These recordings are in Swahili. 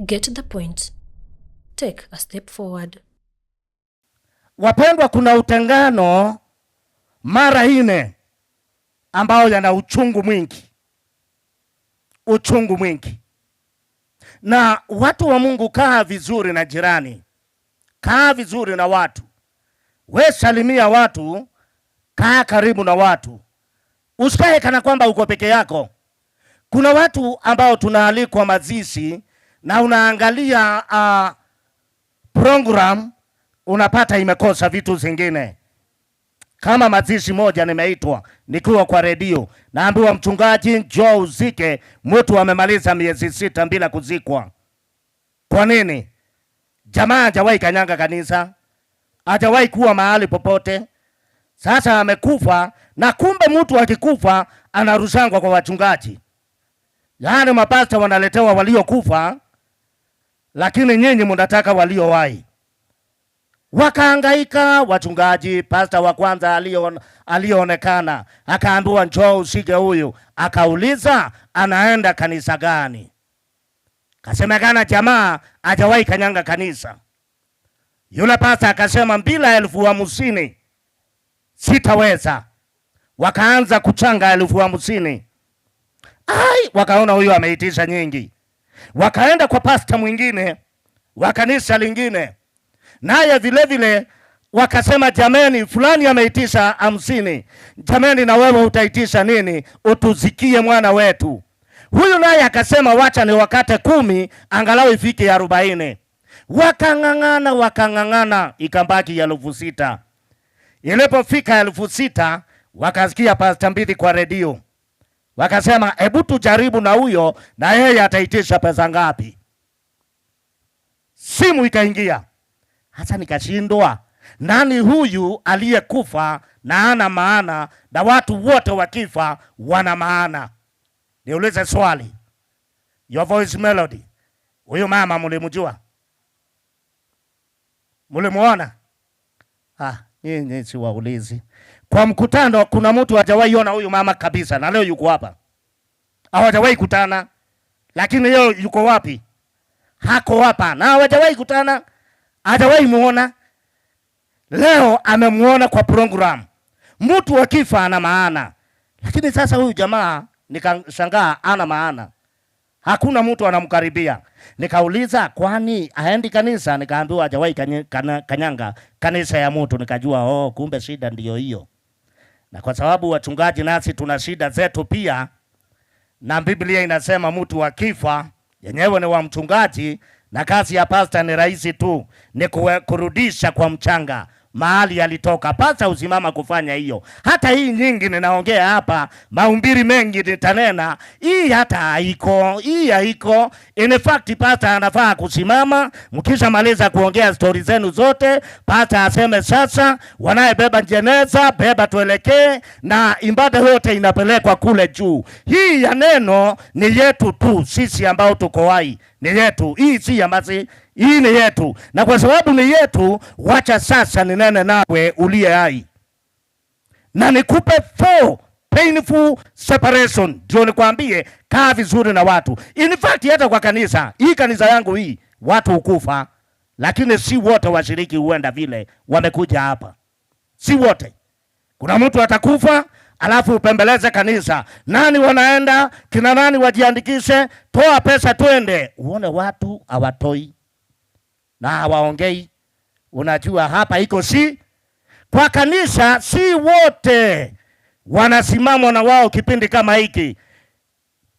Get the point. Take a step forward. Wapendwa, kuna utengano mara 4 ambao yana uchungu mwingi. Uchungu mwingi. Na watu wa Mungu, kaa vizuri na jirani. Kaa vizuri na watu. We salimia watu, kaa karibu na watu. Usikae kana kwamba uko peke yako. Kuna watu ambao tunaalikwa mazishi na unaangalia program, unapata imekosa vitu zingine. Kama mazishi moja nimeitwa nikiwa kwa redio, naambiwa mchungaji njoo uzike mtu amemaliza miezi 6 bila kuzikwa. Kwa nini? Jamaa hajawahi kanyanga kanisa, hajawahi kuwa mahali popote. Sasa amekufa, na kumbe mtu akikufa anarushangwa kwa wachungaji. Yaani mapasta wanaletewa waliokufa, lakini nyinyi mnataka waliowahi. Wakahangaika wachungaji. Pasta wa kwanza alionekana akaambiwa njoo usike huyu, akauliza anaenda kanisa gani. Kasemekana jamaa hajawahi kanyanga kanisa. Yule pasta akasema bila 50,000 sitaweza. Wakaanza kuchanga 50,000. Wakaona huyu ameitisha nyingi. Wakaenda kwa pasta mwingine wa kanisa lingine, naye vile vile wakasema jameni, fulani ameitisha 50. Jameni, na wewe utaitisha nini? Utuzikie mwana wetu. Huyu naye akasema wacha ni wakate 10 angalau ifike 40. Wakang'ang'ana ikambaki 6,000. Ilipofika 6,000 wakasikia pasta Mbiti kwa redio. Wakasema hebu tujaribu na huyo, na yeye ataitisha pesa ngapi. Simu ikaingia. Hata nikashindwa, nani huyu aliyekufa na ana maana, na watu wote wakifa wana maana? Niulize swali. Your Voice Melody, huyu mama mlimjua? Mlimuona? Nyinyi si waulizi. Kwa mkutano kuna mtu hajawahi ona huyu mama kabisa, na leo yuko hapa. Hawajawahi kutana, lakini leo yuko wapi? Hako hapa. Na hawajawahi kutana, hajawahi muona. Leo amemuona kwa program. Mtu akifa ana maana. Lakini sasa huyu jamaa nikashangaa ana maana. Hakuna mtu anamkaribia. Nikauliza kwani haendi kanisa? Nikaambiwa hajawahi kanyanga kanisa ya mtu. Nikajua kumbe shida ndiyo hiyo. Na kwa sababu wachungaji nasi tuna shida zetu pia, na Biblia inasema mtu akifa yenyewe ni wa mchungaji, na kazi ya pasta ni rahisi tu, ni kurudisha kwa mchanga mahali alitoka. Pasta usimama kufanya hiyo. Hata hii nyingi ninaongea hapa, mahubiri mengi nitanena, hii hata haiko. Hii haiko. In fact pasta anafaa kusimama, mkisha maliza kuongea stories zenu zote, pasta aseme sasa wanayebeba jeneza beba tuelekee, na ibada yote inapelekwa kule juu. Hii ya neno ni yetu tu sisi ambao tuko hai. Ni yetu. Hii si ya mazi. Hii ni yetu. Na kwa sababu ni yetu, wacha sasa ninene nawe uliye hai. Na nikupe 4 painful separation. Ndio nikwambie kaa vizuri na watu. In fact hata kwa kanisa, hii kanisa yangu hii, watu ukufa, lakini si wote washiriki huenda vile wamekuja hapa. Si wote. Kuna mtu atakufa, alafu upembeleze kanisa. Nani wanaenda? Kina nani wajiandikishe? Toa pesa twende. Uone watu hawatoi na hawaongei. Unajua hapa iko si kwa kanisa, si wote wanasimama na wao kipindi kama hiki.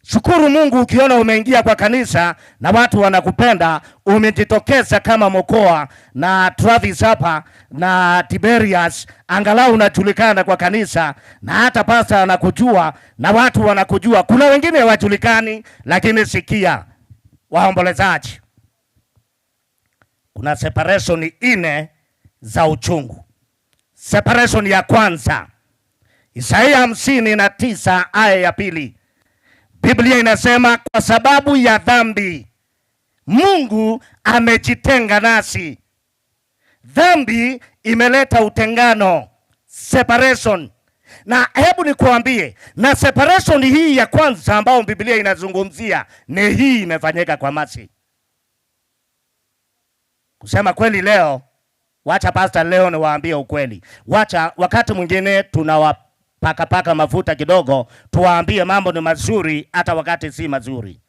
Shukuru Mungu ukiona umeingia kwa kanisa na watu wanakupenda, umejitokeza kama Mokoa na Travis hapa na Tiberius, angalau unajulikana kwa kanisa, na hata pasta anakujua na watu wanakujua. Kuna wengine hawajulikani, lakini sikia waombolezaji, kuna separation 4 za uchungu. Separation ya kwanza, Isaya 59 aya ya 2. Biblia inasema kwa sababu ya dhambi Mungu amejitenga nasi. Dhambi imeleta utengano, separation. Na hebu nikuambie, na separation hii ya kwanza ambao Biblia inazungumzia ni hii imefanyika kwa Masi. Kusema kweli leo, wacha pastor leo niwaambie ukweli. Wacha wakati mwingine tunawapaka mafuta kidogo, tuwaambie mambo ni mazuri hata wakati si mazuri.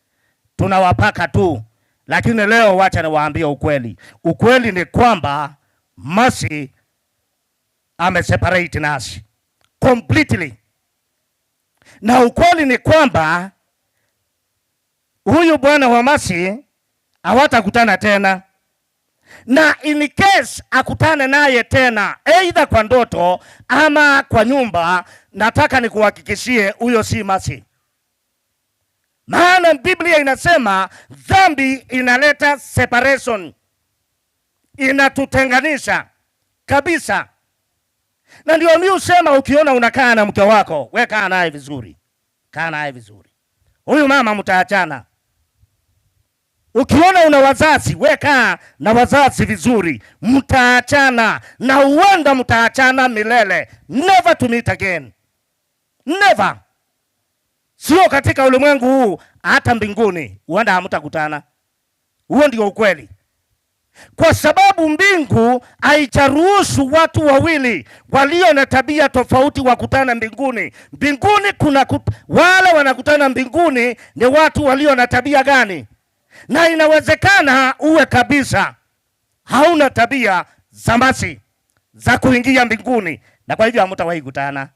Tunawapaka tu. Lakini leo wacha niwaambie ukweli. Ukweli ni kwamba Mercy ameseparate nasi completely. Na ukweli ni kwamba huyu bwana wa Mercy hawatakutana tena. Na in case akutane naye tena either kwa ndoto ama kwa nyumba, nataka nikuhakikishie huyo si Mercy. Maana Biblia inasema dhambi inaleta separation, inatutenganisha kabisa. Na ndio mimi usema ukiona unakaa na mke wako, wewe kaa naye vizuri. Kaa naye vizuri. Huyu mama mtaachana. Ukiona una wazazi, wewe kaa na wazazi vizuri, mtaachana na huenda mtaachana milele. Never to meet again. Never. Sio katika ulimwengu huu, hata mbinguni huenda hamtakutana. Huo ndio ukweli. Kwa sababu mbingu haijaruhusu watu wawili walio na tabia tofauti wakutana mbinguni. Mbinguni kuna wale wanakutana mbinguni ni watu walio na tabia gani? Na inawezekana uwe kabisa hauna tabia za Mercy za kuingia mbinguni, na kwa hivyo hamtawahi kutana.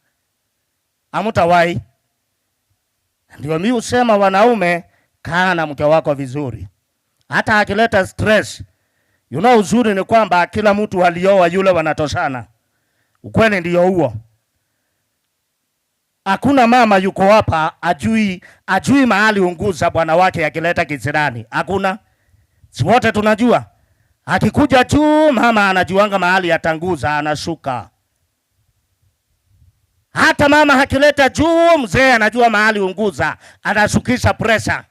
Hamtawahi. Ndio mimi usema wanaume, kaa na mke wako vizuri. Hata akileta stress, uzuri ni kwamba kila mtu alioa yule wanatoshana. Ukweli ndio huo. Hakuna mama yuko hapa ajui mahali unguza bwana wake akileta kisirani. Hakuna. Si wote tunajua. Akikuja juu mama anajuanga mahali atanguza, anashuka. Hata mama akileta juu mzee anajua mahali unguza, anashukisha pressure.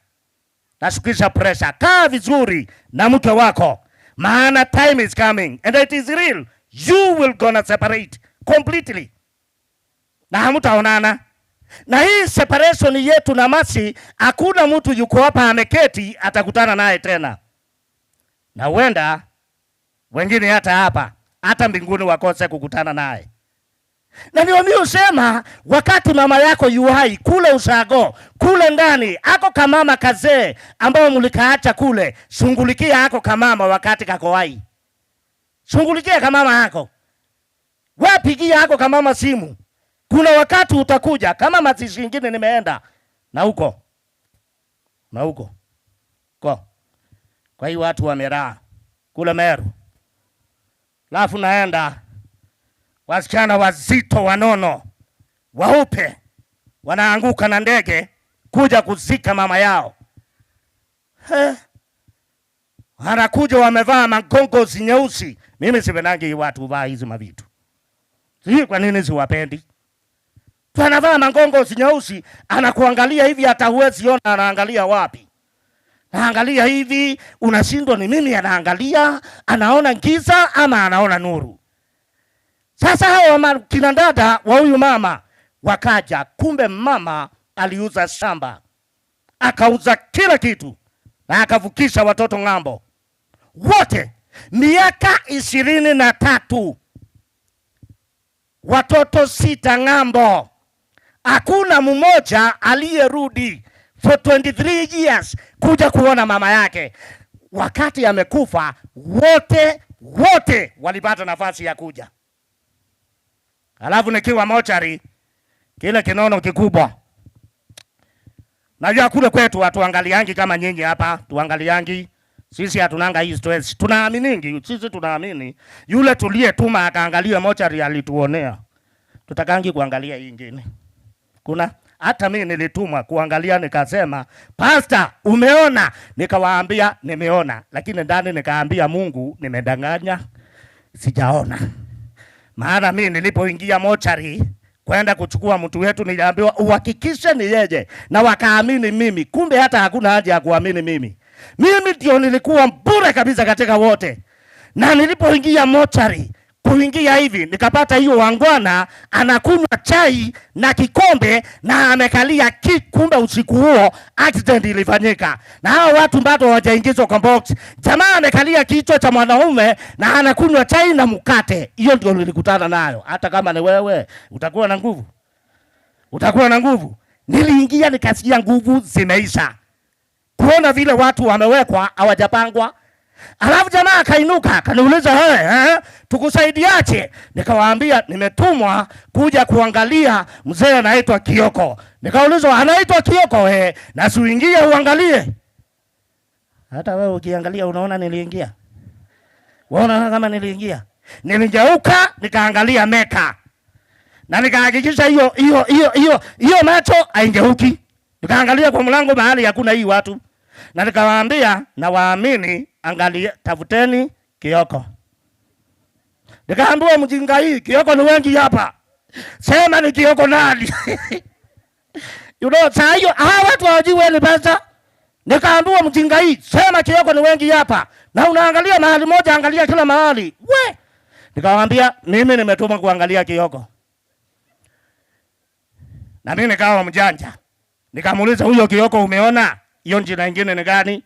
Nashukisha pressure. Kaa vizuri na mke wako. Maana time is coming and it is real. You will gonna separate completely. Na hamtaonana. Na hii separation yetu na Mercy, hakuna mtu yuko hapa ameketi atakutana naye tena. Na huenda wengine hata hapa, hata mbinguni wakose kukutana naye. Na ndio mimi usema wakati mama yako yuhai kule ushago, kule ndani, ako kamama kazee ambao mlikaacha kule, shungulikia ako kamama wakati kako hai. Shungulikia kamama yako. Wapigia ako kamama simu. Kuna wakati utakuja kama mazishi mengine nimeenda na huko. Na huko. Kwa hiyo watu wameraa kule Meru. Alafu naenda wasichana wazito wanono waupe wanaanguka na ndege kuja kuzika mama yao. Wanakuja wamevaa magongozi nyeusi. Mimi sipendangi watu vaa hizi mavitu. Sijui kwa nini siwapendi. Anavaa magongozi nyeusi, anakuangalia hivi hata huwezi ona anaangalia wapi. Anaangalia hivi, unashindwa ni mimi anaangalia, anaona giza ama anaona nuru. Sasa hao kina dada wa huyu mama wakaja, kumbe mama aliuza shamba. Akauza kila kitu na akavukisha watoto ng'ambo. Wote miaka 23. Watoto 6 ng'ambo. Hakuna mmoja aliyerudi for 23 years kuja kuona mama yake. Wakati amekufa wote walipata nafasi ya kuja. Alafu nikiwa mochari kile kinono kikubwa. Najua kule kwetu hatuangaliangi kama nyinyi hapa, tuangaliangi. Sisi hatunanga hii stress. Tunaaminini, sisi tunaamini yule tuliyetuma akaangalia mochari alituonea. Tutakangi kuangalia hii nyingine. Kuna hata mimi nilitumwa kuangalia, nikasema, "Pastor, umeona?" Nikawaambia nimeona, lakini ndani nikaambia Mungu nimedanganya, sijaona. Maana mimi nilipoingia mochari kwenda kuchukua mtu wetu niliambiwa uhakikishe ni yeye, na wakaamini mimi. Kumbe hata hakuna haja ya kuamini mimi. Mimi ndio nilikuwa bure kabisa katika wote. Na nilipoingia mochari kuingia hivi, nikapata hiyo wangwana anakunywa chai na kikombe na amekalia kumbe usiku huo accident ilifanyika. Na hao watu bado hawajaingizwa kwa box. Jamaa amekalia kichwa cha mwanaume na anakunywa chai na mkate. Hiyo ndio nilikutana nayo. Hata kama ni wewe, utakuwa na nguvu. Utakuwa na nguvu. Niliingia nikasikia nguvu zimeisha. Kuona vile watu wamewekwa hawajapangwa. Alafu jamaa akainuka, kaniuliza tukusaidiaje? Nikawaambia nimetumwa kuja kuangalia mzee anaitwa Kioko. Nikaulizwa anaitwa Kioko na suingie uangalie. Hata wewe ukiangalia unaona niliingia? Unaona kama niliingia? Niligeuka nikaangalia meka. Na nikahakikisha hiyo macho haingeuki. Nikaangalia kwa mlango mahali hakuna hii watu. Na nikawaambia na waamini angalia tafuteni Kioko. Nikaambiwa mjinga hii Kioko ni wengi hapa. Sema ni Kioko nani? You know, saa hiyo hawa watu hawajui ni pesa. Nikaambiwa mjinga hii sema Kioko ni wengi hapa. Na unaangalia mahali moja angalia kila mahali. We! Nikawaambia mimi nimetuma kuangalia Kioko. Na mimi nikawa mjanja. Nikamuuliza huyo Kioko umeona? Hiyo jina nyingine ni gani?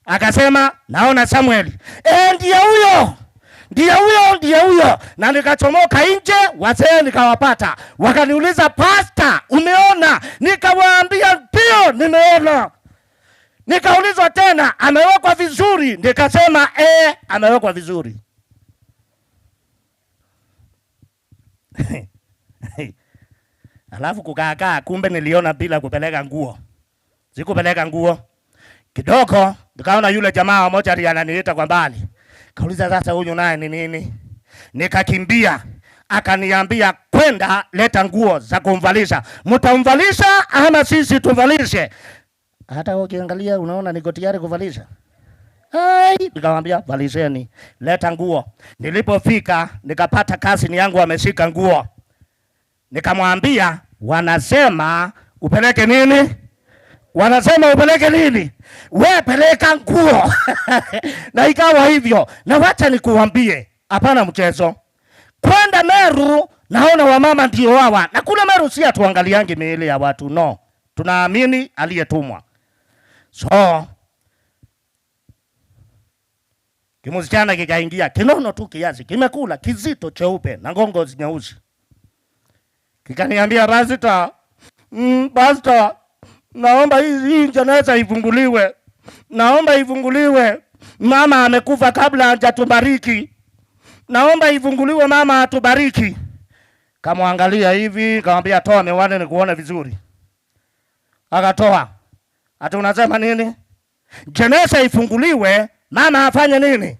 Akasema naona Samuel. Ndiye huyo. Na nikachomoka nje, wazee nikawapata. Wakaniuliza pastor, umeona? Nikawaambia ndio nimeona. Nikaulizwa tena, amewekwa vizuri? Nikasema amewekwa vizuri. Alafu kukaa kumbe niliona bila kupeleka nguo. Sikupeleka nguo. Kidogo nikaona yule jamaa mmoja ananiita kwa mbali. Kauliza sasa huyu naye ni nini? Nikakimbia. Akaniambia kwenda leta nguo za kumvalisha. Mtamvalisha ama sisi tuvalishe? Hata ukiangalia unaona niko tayari kuvalisha. Nikamwambia valisheni, leta nguo. Nilipofika nikapata kazi yangu ameshika nguo. Nikamwambia wanasema upeleke nini? Wanasema upeleke nini? Wewe peleka nguo. Na ikawa hivyo. Na wacha nikuambie, hapana mchezo. Kwenda Meru naona wamama ndio hawa. Na kule Meru si atuangaliangi miili ya watu, no. Tunaamini aliyetumwa. So kimsichana kikaingia, kinono tu kiasi, kimekula kizito cheupe na ngongo nyeusi. Kikaniambia pastor, naomba hii jeneza ifunguliwe. Naomba ifunguliwe. Mama amekufa kabla hajatubariki. Naomba ifunguliwe mama atubariki. Kamwangalia hivi, kamwambia toa miwani nikuone vizuri. Akatoa. Ati unasema nini? Jeneza ifunguliwe, mama afanye nini?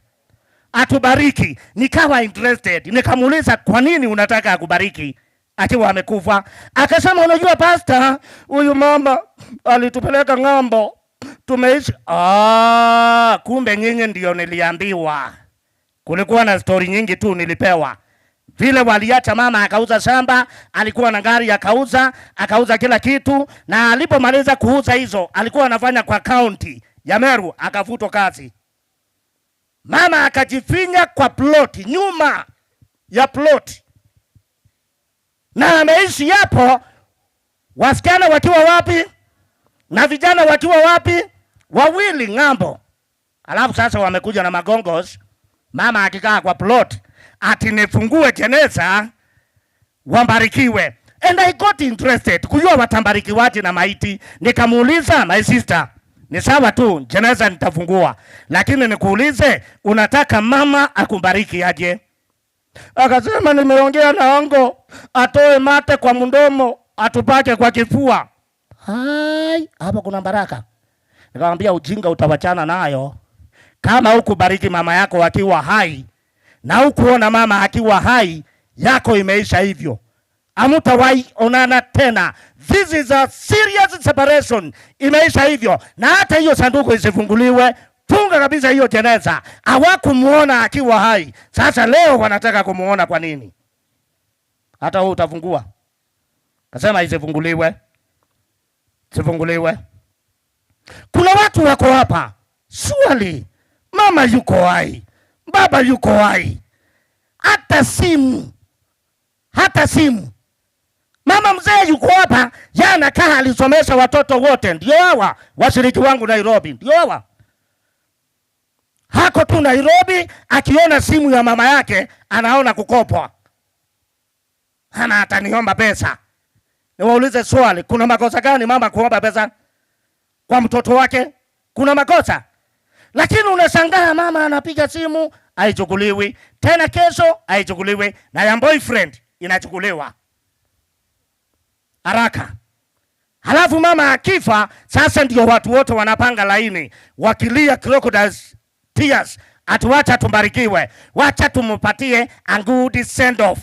Atubariki. Nikawa interested. Nikamuuliza kwa nini unataka akubariki? Akiwa amekufa. Akasema unajua pastor, huyu mama alitupeleka ng'ambo. Tumeishi. Kumbe nyinyi ndio niliambiwa. Kulikuwa na story nyingi tu nilipewa. Vile waliacha mama akauza shamba, alikuwa na gari akauza kila kitu, na alipomaliza kuuza hizo, alikuwa anafanya kwa county ya Meru, akafutwa kazi. Mama akajifinya kwa ploti, nyuma ya ploti. Na ameishi hapo, wasichana wakiwa wapi? Na vijana wakiwa wapi? Wawili ng'ambo. Alafu sasa wamekuja na magongos, mama akikaa kwa plot, ati nifungue jeneza, wambarikiwe. And I got interested, kujua watambarikiwaje na maiti. Nikamuuliza, my sister, ni sawa tu, jeneza nitafungua. Lakini nikuulize, unataka mama akubariki aje? Akasema nimeongea na ongo, atoe mate kwa mdomo, atupake kwa kifua. Hapa kuna baraka. Nikamwambia ujinga utawachana nayo. Kama hukubariki mama yako akiwa hai, na hukuona mama akiwa hai, yako imeisha hivyo. Hamtawahi onana tena. This is a serious separation. Imeisha hivyo. Na hata hiyo sanduku isifunguliwe. Funga kabisa hiyo jeneza. Hawakumuona akiwa hai. Sasa leo wanataka kumuona kwa nini? Hata wewe utafungua. Kasema isifunguliwe. Sifunguliwe. Kuna watu wako hapa. Surely mama yuko hai. Baba yuko hai. hata simu. Mama mzee yuko hapa, jana kaa alisomesha watoto wote, ndio hawa washiriki wangu Nairobi, ndio hawa. Hako tu Nairobi, akiona simu ya mama yake anaona kukopwa, hana ataniomba pesa. Niwaulize swali, kuna makosa gani mama kuomba pesa kwa mtoto wake? Kuna makosa? Lakini unashangaa mama anapiga simu haichukuliwi, tena kesho haichukuliwi, na ya boyfriend inachukuliwa haraka. Halafu mama akifa, sasa ndio watu wote wanapanga laini wakilia crocodiles tears, atuacha tumbarikiwe, wacha tumupatie a good send off,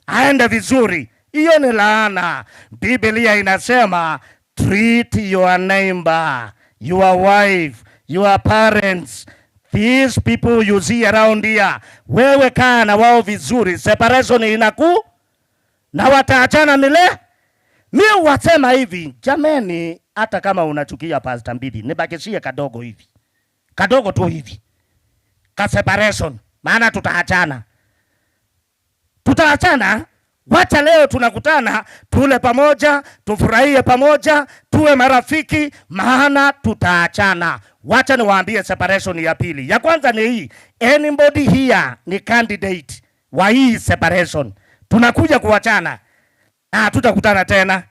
aende vizuri. Hiyo ni laana. Biblia inasema treat your neighbor, your wife, your parents, these people you see around here, wewe kaa na wao vizuri. Separation inaku na wataachana mile. Mimi wasema hivi, jameni, hata kama unachukia Pastor Mbiti, nibakishie kadogo hivi, kadogo tu hivi, ka separation, maana tutaachana. Wacha leo tunakutana, tule pamoja, tufurahie pamoja, tuwe marafiki, maana tutaachana. Wacha niwaambie separation ya pili. Ya kwanza ni hii, anybody here ni candidate wa hii separation. Tunakuja kuachana na tutakutana tena.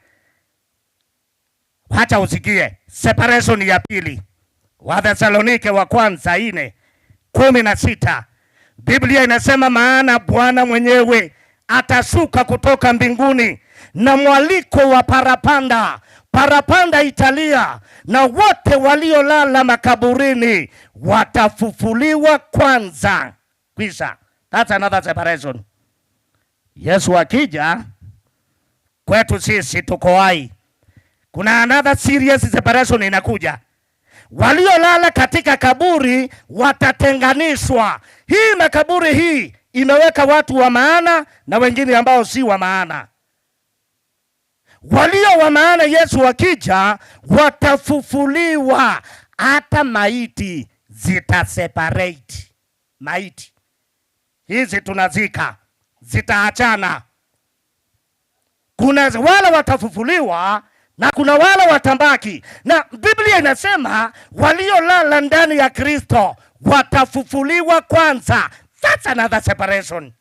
Wacha usikie separation ya pili. Wathesalonike wa kwanza 4:16. Biblia inasema maana Bwana mwenyewe atashuka kutoka mbinguni na mwaliko wa parapanda italia, na wote waliolala makaburini watafufuliwa kwanza. Kwisha. That's another separation. Yesu akija kwetu sisi tuko hai, kuna another serious separation inakuja. Waliolala katika kaburi watatenganishwa. Hii makaburi hii imeweka watu wa maana na wengine ambao si wa maana. Walio wa maana Yesu akija watafufuliwa. Hata maiti zitaseparate. Maiti hizi tunazika, zitaachana. Kuna wale watafufuliwa na kuna wale watambaki. Na Biblia inasema waliolala ndani ya Kristo watafufuliwa kwanza. That's another separation.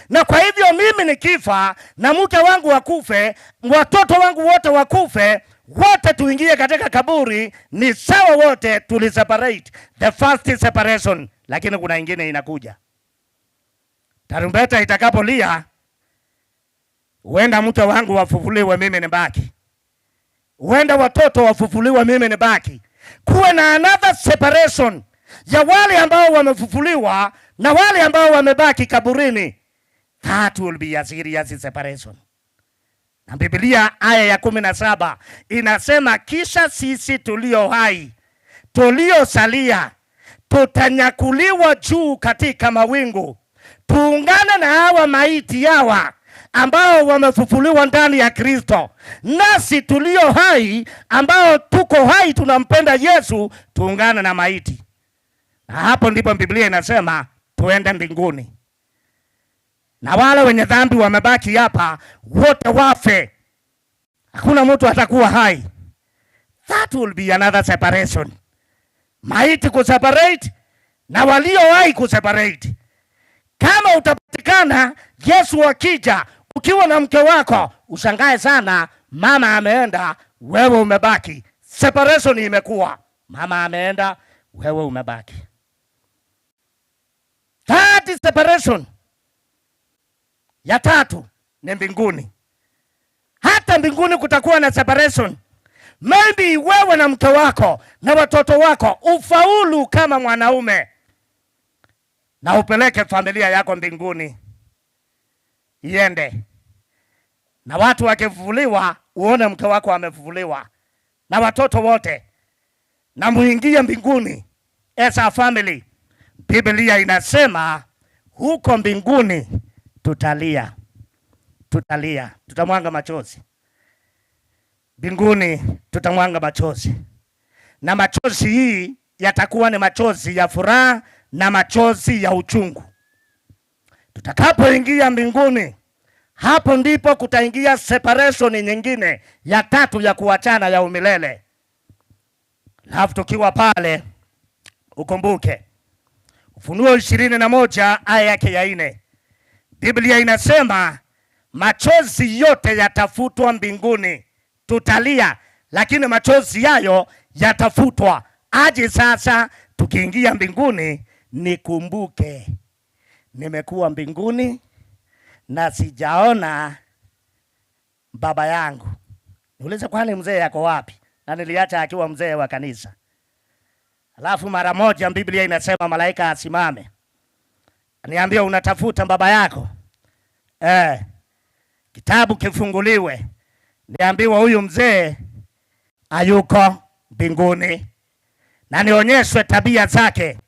Na kwa hivyo mimi nikifa na mke wangu wakufe, watoto wangu wote wakufe, wote tuingie katika kaburi, ni sawa, wote tuliseparate. The first separation. Lakini kuna ingine inakuja. Tarumbeta itakapolia, huenda mke wangu wafufuliwe, mimi nibaki. Huenda watoto wafufuliwe, mimi nibaki. Kuwe na another separation ya wale ambao wamefufuliwa na wale ambao wamebaki kaburini. That will be a serious separation. Na Biblia aya ya 17 inasema kisha sisi tulio hai, tuliosalia, tutanyakuliwa juu katika mawingu, tuungane na hawa maiti hawa ambao wamefufuliwa ndani ya Kristo. Nasi tulio hai ambao tuko hai tunampenda Yesu, tuungane na maiti. Na hapo ndipo Biblia inasema tuende mbinguni. Na wale wenye dhambi wamebaki hapa, wote wafe. Hakuna mtu atakuwa hai. That will be another separation. Maiti kuseparate na walio hai kuseparate. Kama utapatikana Yesu akija ukiwa na mke wako, ushangae sana, mama ameenda, wewe umebaki. Separation imekuwa. Mama ameenda, wewe umebaki. That is separation. Ya tatu ni mbinguni. Hata mbinguni kutakuwa na separation. Maybe wewe na mke wako na watoto wako ufaulu kama mwanaume na upeleke familia yako mbinguni iende. Na watu wakifufuliwa, uone mke wako amefufuliwa na watoto wote, na muingie mbinguni as a family. Biblia inasema huko mbinguni tutalia, tutamwanga machozi. Mbinguni tutamwanga machozi, na machozi hii yatakuwa ni machozi ya furaha na machozi ya uchungu. Tutakapoingia mbinguni, hapo ndipo kutaingia separation nyingine ya tatu ya kuachana ya umilele. Alafu tukiwa pale, ukumbuke Ufunuo 21 aya yake ya 4. Biblia inasema machozi yote yatafutwa mbinguni. Tutalia, lakini machozi yayo yatafutwa. Aje sasa tukiingia mbinguni, nikumbuke nimekuwa mbinguni na sijaona baba yangu. Niulize, kwani mzee yako wapi? Na niliacha akiwa mzee wa kanisa. Alafu mara moja Biblia inasema malaika asimame, niambia unatafuta baba yako. Kitabu kifunguliwe, niambiwa huyu mzee hayuko mbinguni, na nionyeshwe tabia zake.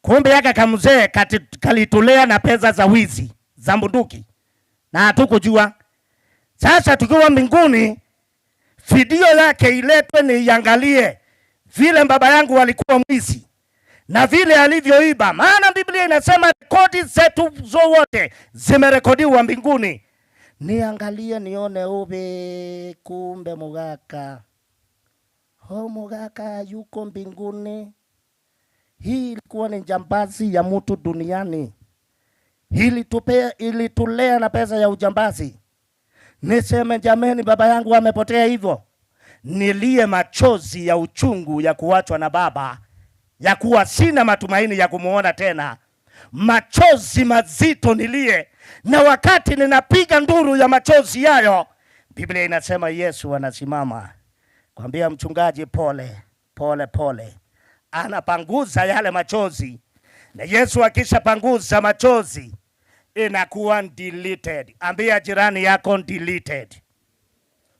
Kumbe yaka kamzee kalitulea na pesa za wizi za bunduki na hatukujua. Sasa tukiwa mbinguni, video yake iletwe niangalie vile baba yangu alikuwa mwizi na vile alivyoiba. Maana Biblia inasema rekodi zetu zote zimerekodiwa mbinguni. Niangalie nione ube, kumbe mugaka mugaka yuko mbinguni. Hii ilikuwa ni jambazi ya mtu duniani. Ilitulea na pesa ya ujambazi. Niseme jameni, baba yangu amepotea hivyo. Nilie machozi ya uchungu ya kuachwa na baba, ya kuwa sina matumaini ya kumuona tena. Machozi mazito nilie, na wakati ninapiga nduru ya machozi yayo, Biblia inasema Yesu anasimama kwambia mchungaji, pole pole pole. Anapanguza yale machozi, na Yesu akishapanguza machozi inakuwa deleted. Ambia jirani yako deleted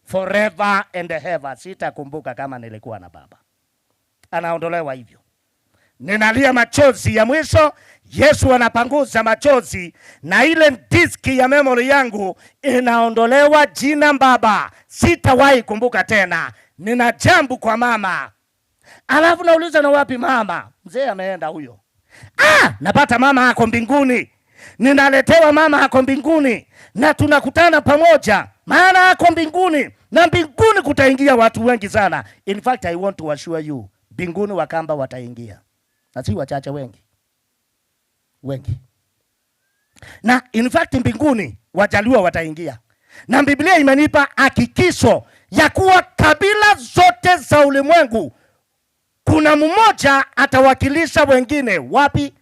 forever and ever. Sitakumbuka kama nilikuwa na baba. Anaondolewa hivyo. Ninalia machozi ya mwisho, Yesu anapanguza machozi, na ile diski ya memory yangu inaondolewa jina baba. Sitawahi kumbuka tena. Nina jambo kwa mama. Alafu nauliza, na wapi mama? Mzee ameenda huyo. Napata mama ako mbinguni. Ninaletewa mama ako mbinguni, na tunakutana pamoja, maana ako mbinguni, na mbinguni kutaingia watu wengi sana. In fact, I want to assure you, mbinguni Wakamba wataingia, na si wachache, wengi. Na in fact mbinguni Wajaluo wataingia, na Biblia imenipa hakikisho ya kuwa kabila zote za ulimwengu kuna mmoja atawakilisha wengine. Wapi?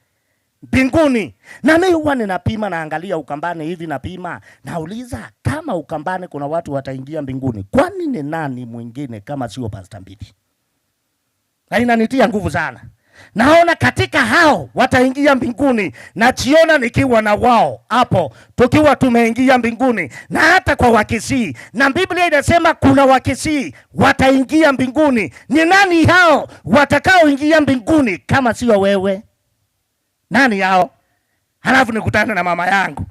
Mbinguni. Na mimi huwa ninapima, naangalia Ukambani hivi, napima, nauliza kama Ukambani kuna watu wataingia mbinguni, kwani ni nani mwingine kama sio Pastor Mbiti? Na inanitia nguvu sana. Naona katika hao wataingia mbinguni, na jiona nikiwa na wao hapo, tukiwa tumeingia mbinguni. Na hata kwa Wakisii, na Biblia inasema kuna Wakisii wataingia mbinguni. Ni nani hao watakaoingia mbinguni kama sio wewe? Nani hao? Halafu nikutane na mama yangu.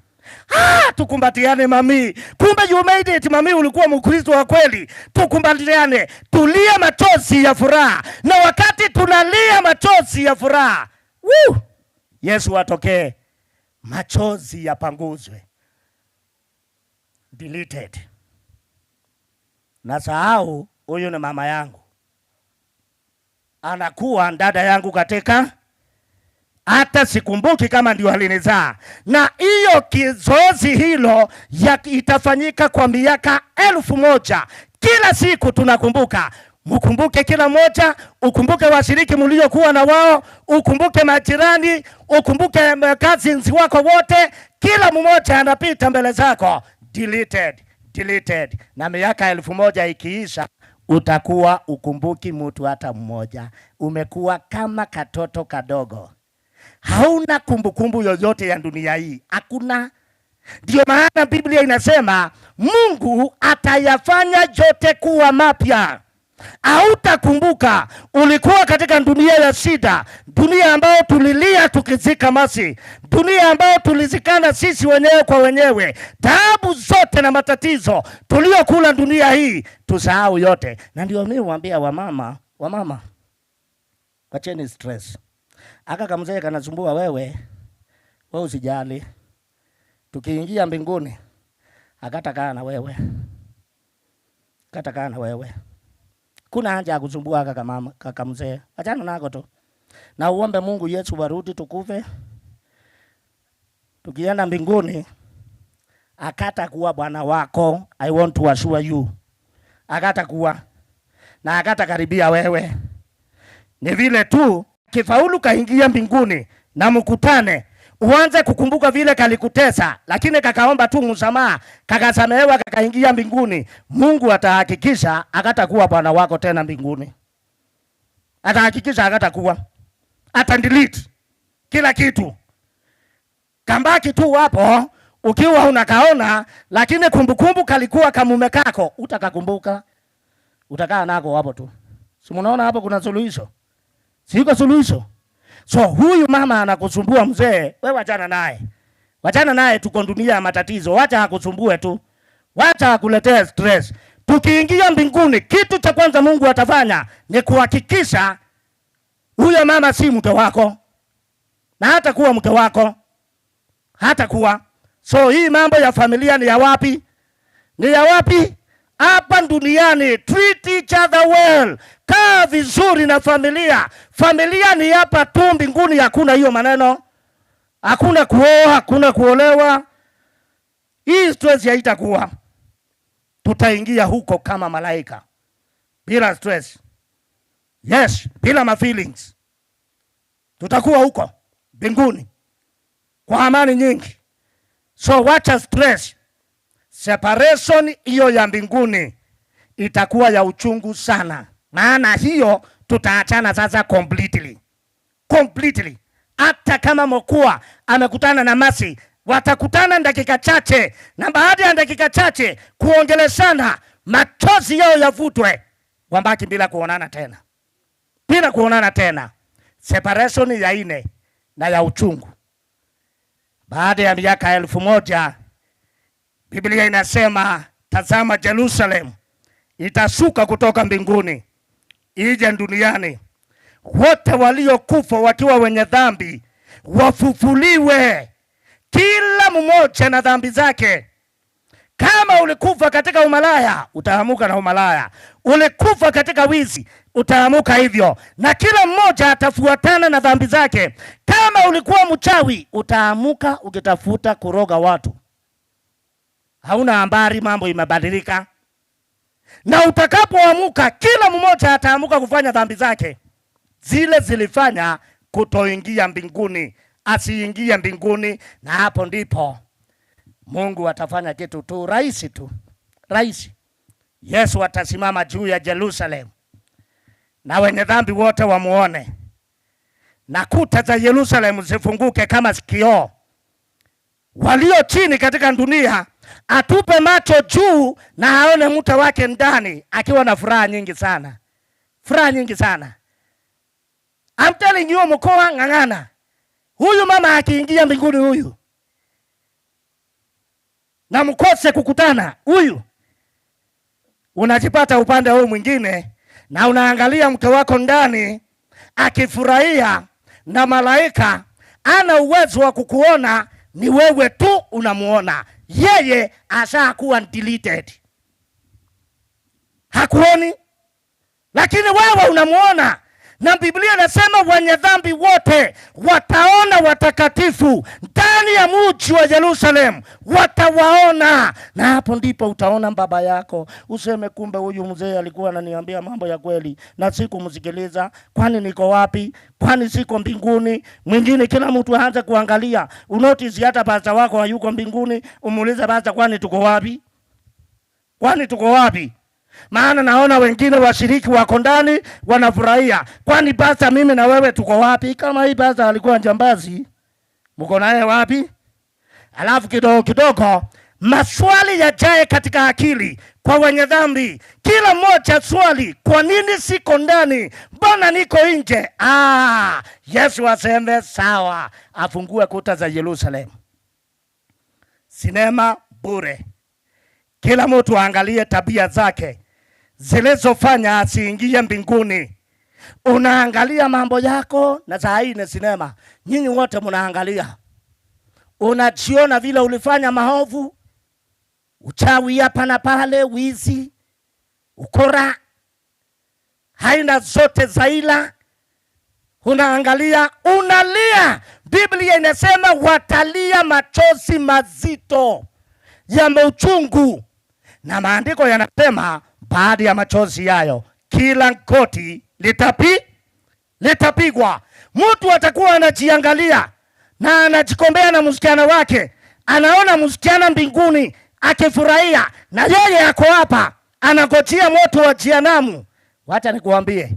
Tukumbatiane mami. Kumbe you made it mami, ulikuwa Mkristo wa kweli. Tukumbatiane, tulia machozi ya furaha. Na wakati tunalia machozi ya furaha, Yesu atokee, machozi yapanguzwe. Deleted. Nasahau huyu ni mama yangu, anakuwa dada yangu katika, hata sikumbuki kama ndio alinizaa. Na hiyo kizoezi hilo itafanyika kwa miaka 1000. Kila siku tunakumbuka. Mkumbuke kila moja, ukumbuke washiriki mliokuwa na wao, ukumbuke majirani, ukumbuke cousins wako wote. Kila mmoja anapita mbele zako. Deleted. Na miaka 1000 ikiisha, utakuwa ukumbuki mtu hata mmoja. Umekuwa kama katoto kadogo. Hauna kumbukumbu yoyote ya dunia hii. Hakuna. Ndio maana Biblia inasema Mungu atayafanya yote kuwa mapya. Hautakumbuka ulikuwa katika dunia ya shida, dunia ambayo tulilia tukizika masi, dunia ambayo tulizikana sisi wenyewe kwa wenyewe, taabu zote na matatizo tuliokula dunia hii, tusahau yote. Na ndio mimi huambia wamama, wacheni stress. Aka kamzee kanasumbua wewe usijali. tukiingia mbinguni akatakaa na wewe. Katakaa na wewe. Kuna haja ya kusumbua kaka mzee. Achana nako tu. Na uombe Mungu Yesu warudi tukufe. Tukienda mbinguni akatakuwa bwana wako. I want to assure you. Akatakuwa na akatakaribia wewe. Ni vile tu kifaulu kaingia mbinguni na mkutane, uanze kukumbuka vile kalikutesa, lakini kakaomba tu msamaha, kakasamehewa, kakaingia mbinguni. Mungu atahakikisha akatakuwa bwana wako tena mbinguni. Atahakikisha akatakuwa. Atadelete kila kitu. Kambaki tu hapo ukiwa unakaona, lakini kumbukumbu kalikuwa kamume kako, utakakumbuka. Utakaa nako hapo tu. Si mnaona hapo kuna suluhisho? Siko suluhisho. So huyu mama anakusumbua mzee, wewe wachana naye. Wachana naye, tuko dunia ya matatizo. Wacha akusumbue tu. Wacha akuletee stress. Tukiingia mbinguni, kitu cha kwanza Mungu atafanya ni kuhakikisha huyo mama si mke wako. Na hata kuwa mke wako. Hata kuwa. So hii mambo ya familia ni ya wapi? Ni ya wapi? Hapa duniani. Treat each other well. Kaa vizuri na familia. Familia ni hapa tu, mbinguni hakuna hiyo maneno. Hakuna kuoa, hakuna kuolewa. Hii stress haitakuwa. Tutaingia huko kama malaika. Bila stress. Yes, bila ma feelings. Tutakuwa huko mbinguni kwa amani nyingi. So wacha stress. Separation hiyo ya mbinguni itakuwa ya uchungu sana. Maana hiyo tutaachana sasa completely. Completely. Hata kama Mokua amekutana na Masi, watakutana dakika chache, na baada ya dakika chache kuongeleshana, machozi yao yavutwe, wambaki bila kuonana tena. Bila kuonana tena. Separation ya ine na ya uchungu. Baada ya miaka 1000, Biblia inasema, tazama Jerusalem itashuka kutoka mbinguni ije duniani. Wote waliokufa wakiwa wenye dhambi wafufuliwe, kila mmoja na dhambi zake. Kama ulikufa katika umalaya, utaamuka na umalaya. Ulikufa katika wizi, utaamuka hivyo. Na kila mmoja atafuatana na dhambi zake. Kama ulikuwa mchawi, utaamuka ukitafuta kuroga watu. Hauna habari, mambo imebadilika. Na utakapoamuka, kila mmoja ataamuka kufanya dhambi zake. Zile zilifanya kutoingia mbinguni, asiingia mbinguni. Na hapo ndipo Mungu atafanya kitu tu rahisi tu. Rahisi. Yesu atasimama juu ya Jerusalem. Na wenye dhambi wote wamuone. Na kuta za Jerusalem zifunguke kama kioo. Walio chini katika dunia atupe macho juu na aone mtu wake ndani akiwa na furaha nyingi sana. Furaha nyingi sana. I'm telling you, mkoa ng'ang'ana. Huyu mama akiingia mbinguni huyu, na mkose kukutana huyu, unajipata upande huu mwingine na unaangalia mke wako ndani akifurahia, na malaika ana uwezo wa kukuona, ni wewe tu unamuona. Yeye ashakuwa deleted. Hakuoni, lakini wewe unamuona. Na Biblia inasema wenye dhambi wote wataona watakatifu ndani ya mji wa Jerusalem, watawaona. Na hapo ndipo utaona baba yako, useme kumbe huyu mzee alikuwa ananiambia mambo ya kweli na sikumsikiliza. Kwani niko wapi? Kwani siko mbinguni? Mwingine kila mtu aanze kuangalia. Unotice hata pastor wako hayuko mbinguni, umuulize pastor, kwani tuko wapi? Kwani tuko wapi? Maana naona wengine washiriki wako ndani wanafurahia. Kwani basa mimi na wewe tuko wapi? Kama hii basa alikuwa njambazi, mko naye wapi? Alafu kidogo maswali yajae katika akili kwa wenye dhambi. Kila mmoja swali, kwa nini siko ndani? Mbona niko nje? Yesu aseme sawa, afungue kuta za Jerusalem. Sinema bure. Kila mtu angalie tabia zake zilizofanya asiingie mbinguni. Unaangalia mambo yako, na saa hii ni sinema. Nyinyi wote mnaangalia. unajiona vile ulifanya maovu, uchawi hapa na pale, wizi, ukora, haina zote za ila, unaangalia, unalia. Biblia inasema watalia machozi mazito ya uchungu, na maandiko yanasema baada ya machozi yayo kila goti litapigwa. Mtu atakuwa anajiangalia na anajikombea na msichana wake, anaona msichana mbinguni akifurahia, na yeye yako hapa anangojea moto wa jehanamu. Wacha nikuambie,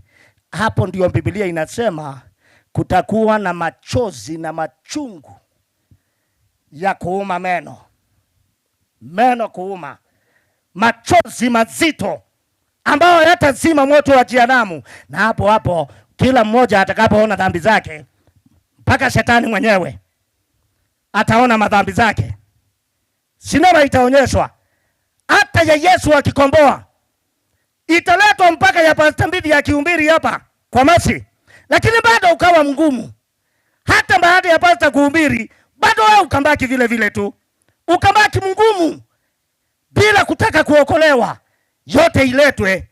hapo ndio Biblia inasema kutakuwa na machozi na machungu ya kuuma meno kuuma, machozi mazito ambao yatazima moto wa jehanamu. Na hapo kila mmoja atakapoona dhambi zake, mpaka shetani mwenyewe ataona madhambi zake. Sinema itaonyeshwa, hata ya Yesu akikomboa italetwa mpaka ya Pastor Mbiti akihubiri hapa kwa masi, lakini bado ukawa mgumu. Hata baada ya pastor kuhubiri bado wewe ukambaki vile vile tu, ukambaki mgumu bila kutaka kuokolewa. Yote iletwe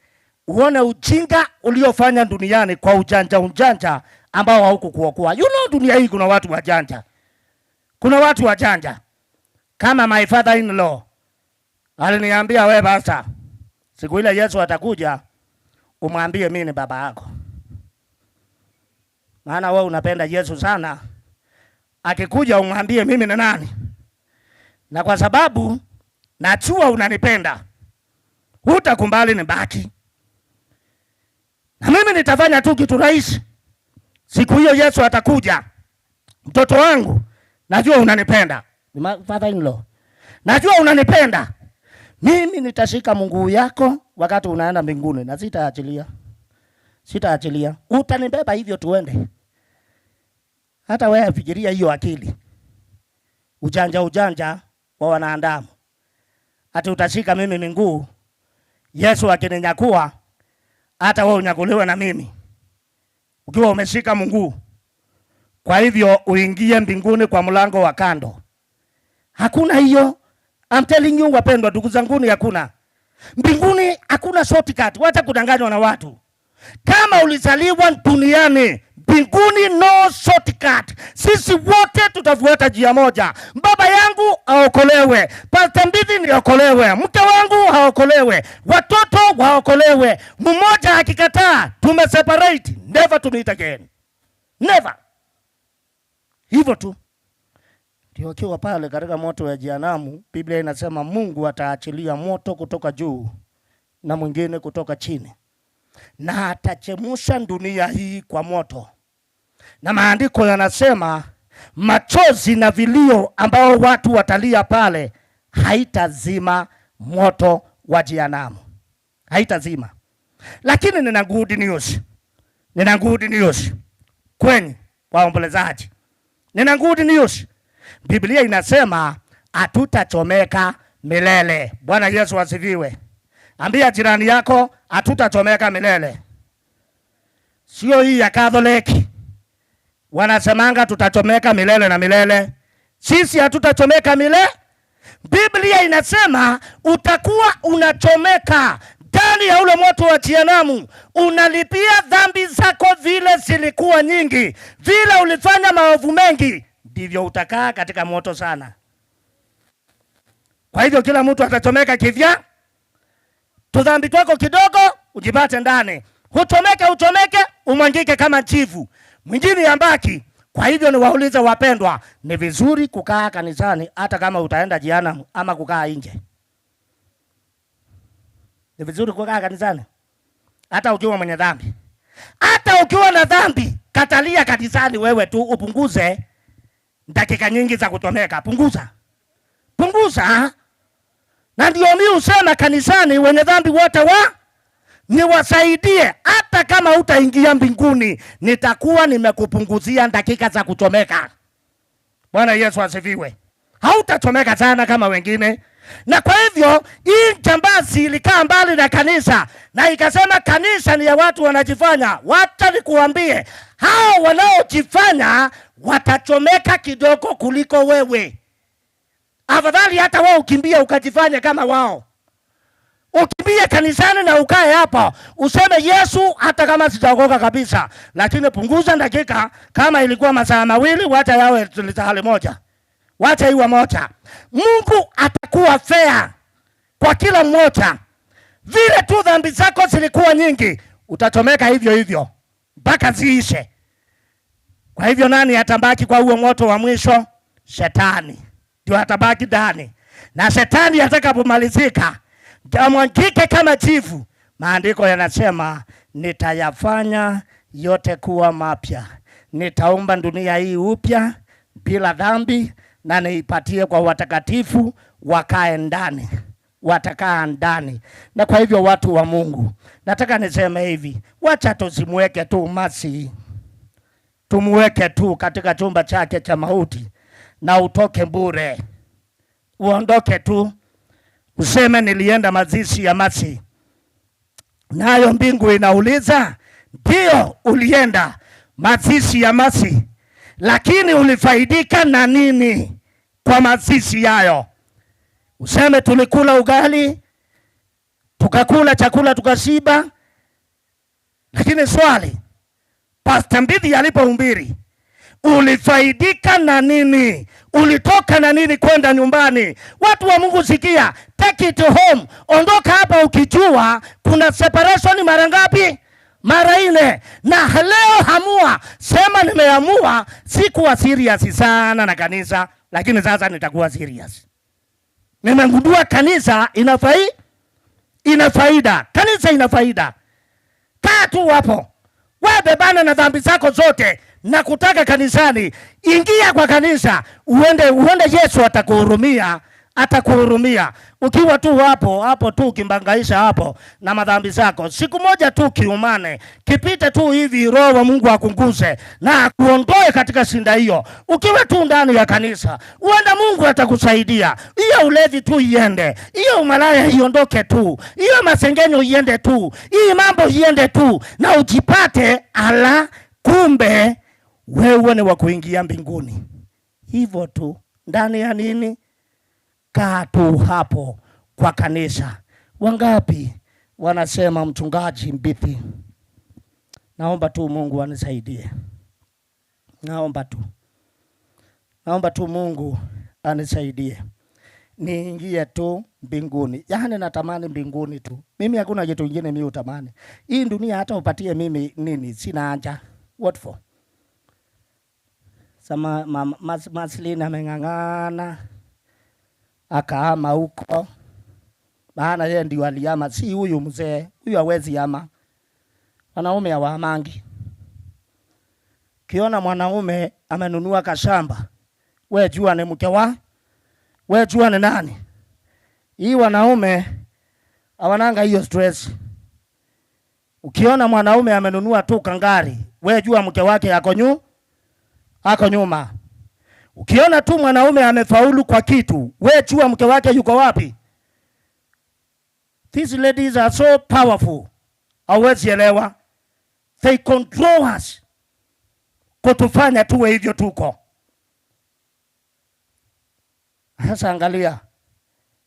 uone ujinga uliofanya duniani kwa ujanja ambao haukukuokoa. Dunia hii kuna watu wajanja. Kuna watu wajanja. Kama my father in law aliniambia, wewe basta, siku ile Yesu atakuja umwambie mimi ni baba yako. Maana wewe unapenda Yesu sana. Akikuja umwambie mimi ni nani. Na kwa sababu najua unanipenda, hutakumbali nibaki. Na mimi nitafanya tu kitu rahisi. Siku hiyo Yesu atakuja, mtoto wangu, najua unanipenda. Father in law, najua unanipenda. Mimi nitashika mguu yako wakati unaenda mbinguni na sitaachilia. Utanibeba hivyo tuende. Hata wewe fikiria hiyo akili. Ujanja wa wanadamu. Hata utashika mimi miguu, Yesu akininyakua, hata wewe unyakuliwe na mimi ukiwa umeshika mguu. Kwa hivyo uingie mbinguni kwa mlango wa kando. Hakuna hiyo. I'm telling you wapendwa, ndugu zangu, hakuna. Mbinguni hakuna shortcut. Wacha kudanganywa na watu. Kama ulizaliwa duniani, mbinguni no shortcut. Sisi wote tutafuata njia moja. Baba yangu aokolewe, Pastor Mbiti ni aokolewe, mke wangu aokolewe, watoto waokolewe. Mmoja akikataa, tumeseparate, never to meet again. Never. Hivyo tu. Ndio kiwa pale katika moto wa jehanamu, Biblia inasema Mungu ataachilia moto kutoka juu na mwingine kutoka chini, na atachemusha dunia hii kwa moto. Na maandiko yanasema machozi na vilio ambao watu watalia pale haitazima moto wa jehanamu. Haitazima. Lakini nina good news kwenye waombolezaji. Nina good news. Biblia inasema hatutachomeka milele. Bwana Yesu asifiwe. Ambia jirani yako hatutachomeka milele. Sio hii ya Katoliki wanasemanga tutachomeka milele na milele. Sisi hatutachomeka milele. Biblia inasema utakuwa unachomeka ndani ya ule moto wa jehanamu. Unalipia dhambi zako vile zilikuwa nyingi, vile ulifanya maovu mengi, ndivyo utakaa katika moto sana. Kwa hivyo kila mtu atachomeka kivya. Tudhambi twako kidogo ujipate ndani. Uchomeke umwangike kama chivu, mwingine yambaki. Kwa hivyo ni waulize wapendwa, ni vizuri kukaa kanisani hata kama utaenda jehanamu ama kukaa nje? Ni vizuri kukaa kanisani hata ukiwa mwenye dhambi. Hata ukiwa na dhambi, katalia kanisani wewe tu, upunguze dakika nyingi za kutomeka. Punguza. Na ndio mimi usema kanisani wenye dhambi wote niwasaidie. Hata kama utaingia mbinguni, nitakuwa nimekupunguzia dakika za kutomeka. Bwana Yesu asifiwe. Hautachomeka sana kama wengine. Na kwa hivyo hii jambazi ilikaa mbali na kanisa na ikasema kanisa ni ya watu wanajifanya. Wacha nikuambie, hao wanaojifanya watachomeka kidogo kuliko wewe. Afadhali hata wao ukimbia ukajifanya kama wao. Ukimbie kanisani na ukae hapo useme Yesu hata kama sijaokoka kabisa, lakini punguza dakika. Kama ilikuwa masaa mawili, wacha yawe lisali moja, wacha iwe moja. Mungu atakuwa fair kwa kila mmoja. Vile tu dhambi zako zilikuwa nyingi, utachomeka hivyo hivyo mpaka ziishe. Kwa hivyo nani atabaki kwa huo moto wa mwisho? Shetani ndio atabaki ndani, na shetani atakapomalizika amwangike kama jivu. Maandiko yanasema nitayafanya yote kuwa mapya, nitaumba dunia hii upya bila dhambi, na niipatie kwa watakatifu wakae ndani, watakaa ndani. Na kwa hivyo watu wa Mungu, nataka niseme hivi, wacha tusimweke tu Masi, tumweke tu katika chumba chake cha mauti na utoke bure. Uondoke tu useme nilienda mazishi ya Masi, nayo mbingu inauliza ndio ulienda mazishi ya Masi, lakini ulifaidika na nini kwa mazishi yayo? Useme tulikula ugali, tukakula chakula tukashiba, lakini swali, Pastor Mbiti alipohubiri, ulifaidika na nini? Ulitoka na nini kwenda nyumbani? Watu wa Mungu, sikia, take it home. Ondoka hapa ukijua kuna separation mara ngapi? Mara 4. Na leo hamua, sema nimeamua sikuwa serious sana na kanisa, lakini sasa nitakuwa serious. Nimegundua kanisa ina faida. Kanisa ina faida. Kaa tu hapo. Wewe bebana na dhambi zako zote na kutaka kanisani. Ingia kwa kanisa, uende Yesu atakuhurumia. Ukiwa tu hapo tu ukimbangaisha hapo na madhambi zako, siku moja tu kiumane, kipite tu hivi, Roho wa Mungu akunguse na akuondoe katika shinda hiyo. Ukiwa tu ndani ya kanisa, uenda Mungu atakusaidia. Hiyo ulevi tu iende, hiyo umalaya iondoke tu, hiyo masengenyo iende tu, hii mambo iende tu, na ujipate kumbe wewe ni wa kuingia mbinguni. Hivyo tu, ndani ya nini? Kaa tu hapo kwa kanisa. Wangapi wanasema mchungaji Mbiti, naomba tu Mungu anisaidie. Naomba tu Mungu anisaidie niingie tu mbinguni. Yaani natamani mbinguni tu. Mimi hakuna kitu kingine mimi utamani. Hii dunia hata upatie mimi nini, sina haja. What for? Sama Maslina ameng'ang'ana akaama huko, maana yeye ndio aliyama, si huyu mzee. Huyu hawezi ama. Wanaume hawamangi. Kiona mwanaume amenunua kashamba, wewe jua ni mke wa, wewe jua ni nani. Hii wanaume hawananga hiyo stress. Ukiona mwanaume amenunua tu kangari, wewe jua mke wake ako nyuma. Ukiona tu mwanaume amefaulu kwa kitu, wewe jua mke wake yuko wapi. These ladies are so powerful. Hawezi elewa. They control us, kutufanya tuwe hivyo tuko. Sasa angalia,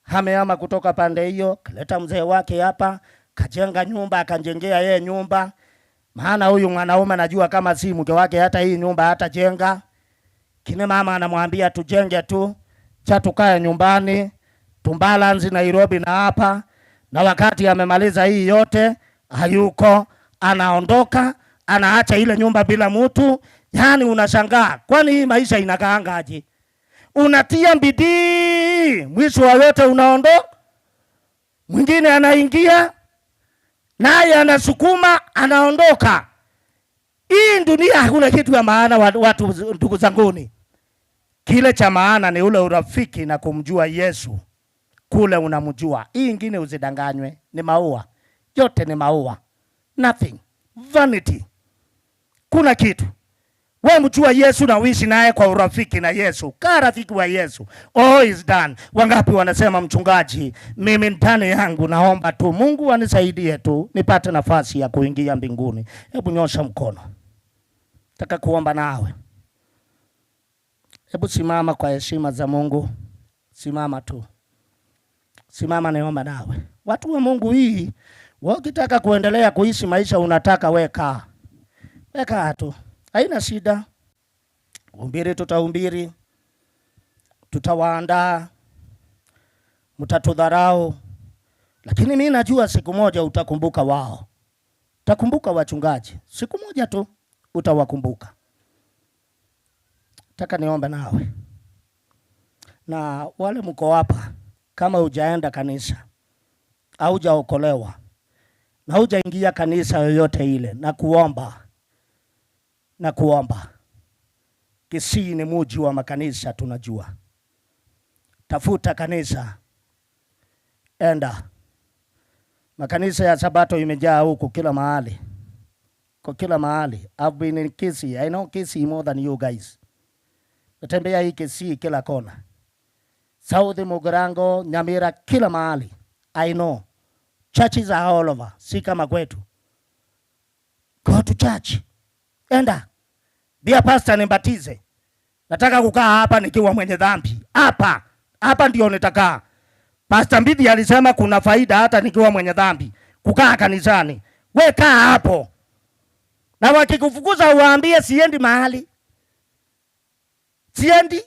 hameama kutoka pande hiyo, kaleta mzee wake hapa, kajenga nyumba, akanjengea yeye nyumba. Maana huyu mwanaume anajua kama si mke wake hata hii nyumba hata jenga. Kine mama anamwambia tujenge tu, cha tukae nyumbani, tumbalanzi Nairobi na hapa. Na wakati amemaliza hii yote, hayuko, anaondoka, anaacha ile nyumba bila mtu. Yani unashangaa, kwani hii maisha inakaangaje? Unatia bidii, mwisho wa yote unaondoka. Mwingine anaingia, naye anasukuma, anaondoka. Hii dunia hakuna kitu ya maana watu, ndugu zanguni. Kile cha maana ni ule urafiki na kumjua Yesu. Kule unamjua. Hii ingine usidanganywe, ni maua. Yote ni maua. Nothing. Vanity. Kuna kitu. Wewe mjua Yesu na uishi naye kwa urafiki na Yesu. Kaa rafiki wa Yesu. All is done. Wangapi wanasema mchungaji, mimi ndani yangu naomba tu Mungu anisaidie tu nipate nafasi ya kuingia mbinguni. Hebu nyosha mkono. Nataka kuomba nawe. Hebu simama kwa heshima za Mungu. Simama tu. Simama niomba nawe. Watu wa Mungu, hii wakitaka kuendelea kuishi maisha unataka weka. Weka tu. Haina shida. Umbiri tutahubiri. Tutawaandaa. Mtatudharau. Lakini mimi najua siku moja utakumbuka wao. Utakumbuka wachungaji. Siku moja tu utawakumbuka. Nataka niombe nawe. Na wale mko hapa, kama hujaenda kanisa, au hujaokolewa, na hujaingia kanisa yoyote ile, na kuomba. Kisii ni mji wa makanisa tunajua. Tafuta kanisa. Enda. Makanisa ya Sabato imejaa huku kila mahali. Kwa kila mahali. I've been in Kisii. I know Kisii more than you guys. Natembea hii Kisii kila kona. South Mugirango, Nyamira, kila mahali. I know. Churches are all over. Si kama kwetu. Go to church. Enda. Bia pastor nibatize. Nataka kukaa hapa nikiwa mwenye dhambi. Hapa ndio nitakaa. Pastor Mbiti alisema kuna faida hata nikiwa mwenye dhambi kukaa kanisani. We kaa hapo. Na wakikufukuza uwaambie siendi mahali. Siendi.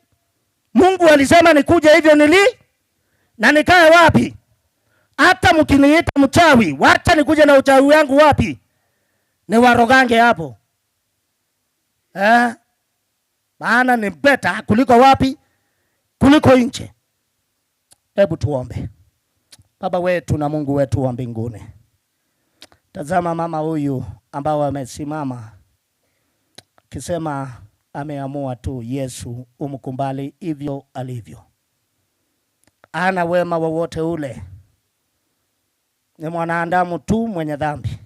Mungu alisema nikuje hivyo na nikae wapi? Hata mkiniita mchawi, wacha nikuje na uchawi wangu wapi? Ni warogange hapo. Maana ni beta kuliko wapi? Kuliko nje. Hebu tuombe. Baba wetu na Mungu wetu wa mbinguni. Tazama mama huyu ambao amesimama kisema ameamua tu Yesu umkumbali hivyo alivyo. Ana wema wowote ule. Ni mwanadamu tu mwenye dhambi.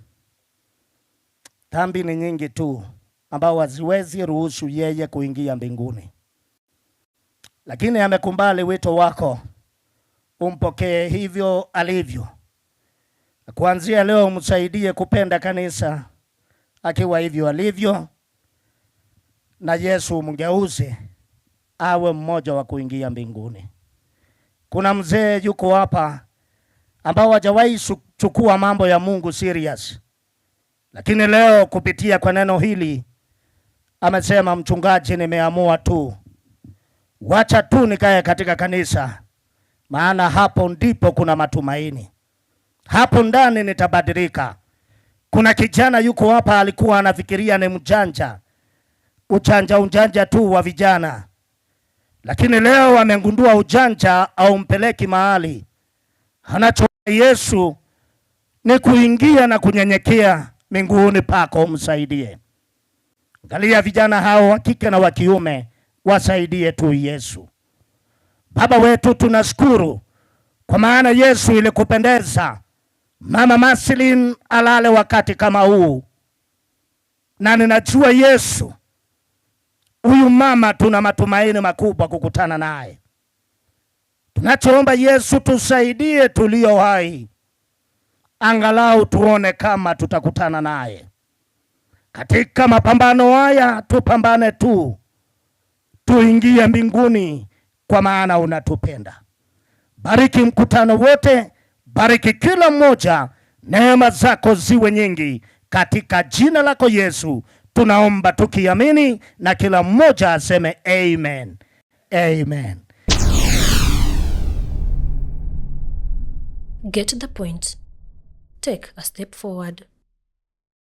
Dhambi ni nyingi tu ambao haziwezi ruhusu yeye kuingia mbinguni. Lakini amekumbali wito wako. Umpokee hivyo alivyo. Kuanzia leo msaidie kupenda kanisa akiwa hivyo alivyo. Na Yesu mgeuze awe mmoja wa kuingia mbinguni. Kuna mzee yuko hapa ambao hajawahi chukua mambo ya Mungu serious. Lakini leo kupitia kwa neno hili amesema, mchungaji, nimeamua tu. Wacha tu nikae katika kanisa. Maana hapo ndipo kuna matumaini. Hapo ndani nitabadilika. Kuna kijana yuko hapa alikuwa anafikiria ni mjanja. Ujanja tu wa vijana. Lakini leo amegundua ujanja au mpeleki mahali. Anacho Yesu ni kuingia na kunyenyekea miguuni pako, msaidie. Angalia vijana hao wa kike na wa kiume, wasaidie tu Yesu. Baba wetu tunashukuru kwa maana Yesu ilikupendeza Mama Maslin alale wakati kama huu. Na ninajua Yesu, huyu mama tuna matumaini makubwa kukutana naye. Tunachoomba Yesu tusaidie tulio hai. Angalau tuone kama tutakutana naye. Katika mapambano haya tupambane tu. Tuingie mbinguni kwa maana unatupenda. Bariki mkutano wote, bariki kila mmoja, neema zako ziwe nyingi. Katika jina lako Yesu tunaomba tukiamini, na kila mmoja aseme amen. Amen. Get the point. Take a step forward.